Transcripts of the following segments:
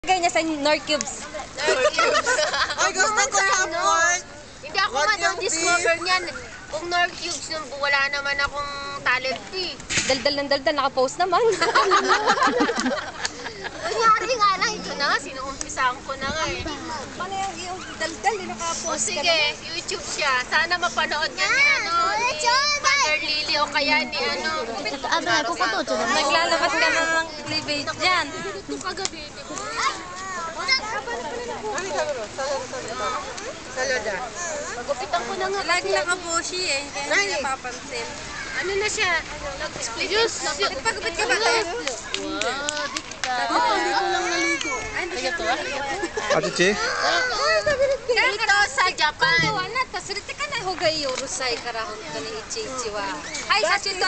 Niya sa North Cubes. Ay, gusto ko hapon. Hindi ako discover niyan. Kung North Cubes, wala naman akong talent eh. Daldal ng daldal, nakapost naman. Kunyari nga lang, ito na nga, sinuumpisahan ko na nga eh. Paano yung daldal, nakapost O sige, YouTube siya. Sana mapanood niya ni Mother Lily o kaya ni Naglalabas ka ng cleavage dyan. Ito kagabi. Salada. Pagupitan ko na nga. Lagi nakabushi eh, kaya hindi napapansin. Ano na siya? Nag-split juice. Nagpagupit ka ba tayo? Wow, di ka. Hindi ko lang naligo. Ay, hindi ka to. Ate Che? Dito sa Japan. Suriti ka na hugay yorusay karahon ka ni Ichichiwa. Ay, sa shinto.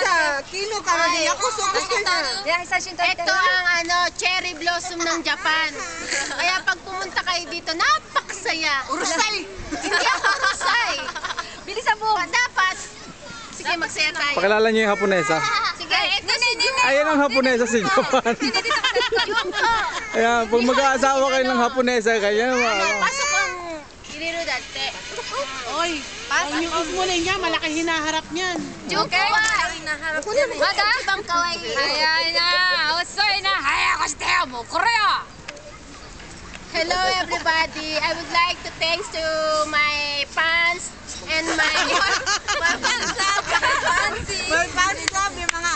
Kilo ka rin. Ako sukas ka na. Ay, sa shinto. Ito ang cherry blossom ng Japan. Kaya pag pumunta kayo dito, napakasaya. Urusay! Hindi ako urusay. Bilis ang buhok. Dapat. Sige, magsaya tayo. Pakilala niyo yung Haponesa. Sige, ito si Juko. Ayan ang Haponesa sa Japan. Juko. Ayan, pag mag-aasawa kayo ng Haponesa, kaya Pasok ang Kiriro dati. Oy, ang yung muna niya, malaki hinaharap niyan. Juko. Naharap yan eh. Maga, ibang kawaii. Ayan na, osoy na. Haya ko siya mo, Korea. Hello everybody. I would like to thanks to my fans and my Well, fans club, yung mga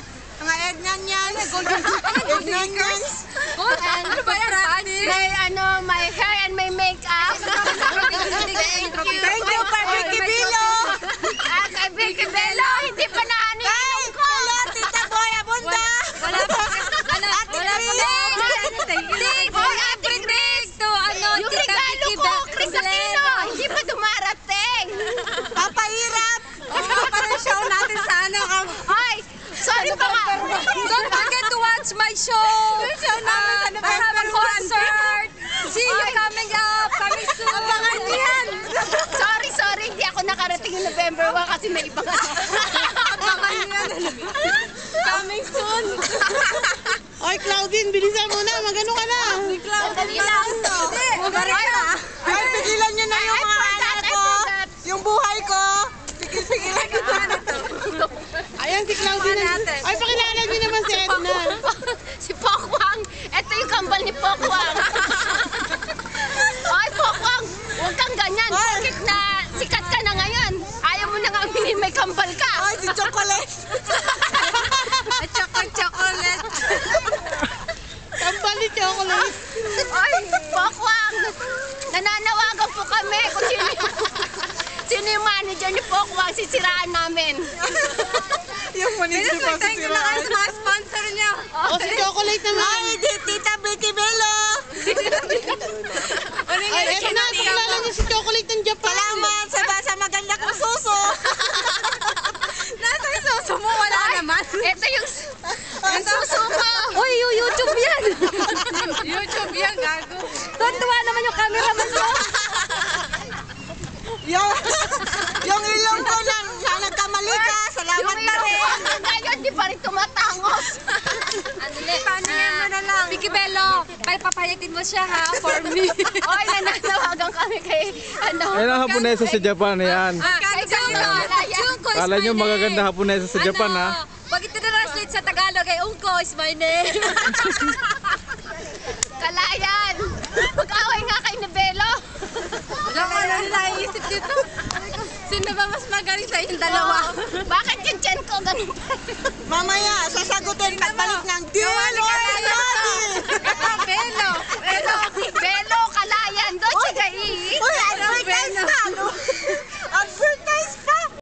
Ednan yan. Ednan yan. Ano ba yan? my hair and my makeup. Thank you, Patrick Bilo. Kay Vicky Bello, hindi pa na ano yung ko. Hello, Tita Boy Abunda. Wala pa. Wala pa. Yung regalo ko, Chris Aquino, hindi pa dumarating. Papahirap. Parang show natin sa ano. Ay, sorry pa nga. Don't forget to watch my show. I have a concert. See you coming up. Coming soon. Abangan niyan. Sorry, hindi ako nakarating yung November 1 kasi may ibang Abangan niyan. Coming soon. Oy, Claudine, bilisan mo na. Magano ka na. Dali lang. Ay, pigilan nyo na yung mga anak ko. Yung buhay ko. Pigilan ko na. Ayan si Claudine. Ay, pakilala nyo naman si Edna. Si Pokwang. Ito yung kambal ni Pokwang. Ay, Pokwang, huwag kang ganyan. Bakit na sikat ka na ngayon? Ayaw mo na nga aminin may kambal ka. Ay, si Chocolate. Chocolate. Kambal ni Chocolate. Ay, Pokwang, nananawagan po kami kung sino yung manager ni Pokwang, sisiraan namin. Yung munisipal Thank you na kayo sa mga sponsor niyo. O, si Chocolate naman. Ay, Tita Vicky Bello. Ay, eto na. Pakilala niyo si Chocolate ng Japan. Salamat sa maganda kong suso. Nasa yung suso mo, wala naman. Ito yung suso ko. Uy, YouTube yan. YouTube yan, gago. Tuntua naman yung cameraman ko. Yung ilong ko na nagkamali ka. Salamat na rin. Ngayon, di pa rin tumatangos. Paano yan mo na lang? Vicky Bello, papayatin mo siya ha, for me. Oy, nananawagan kami kay, Ayan ang Haponesa sa Japan, ayan. Kala nyo magaganda Haponesa sa Japan, ha? Pag ito-translate sa Tagalog, ay Ungko is my name. Kalayan. Mag-away nga kay Nabelo. Wala ko na naiisip dito. Sino ba mas magaling sa inyong dalawa? Bakit yung tiyan ko ganun pa? Mamaya, sasagutin. Pagbalik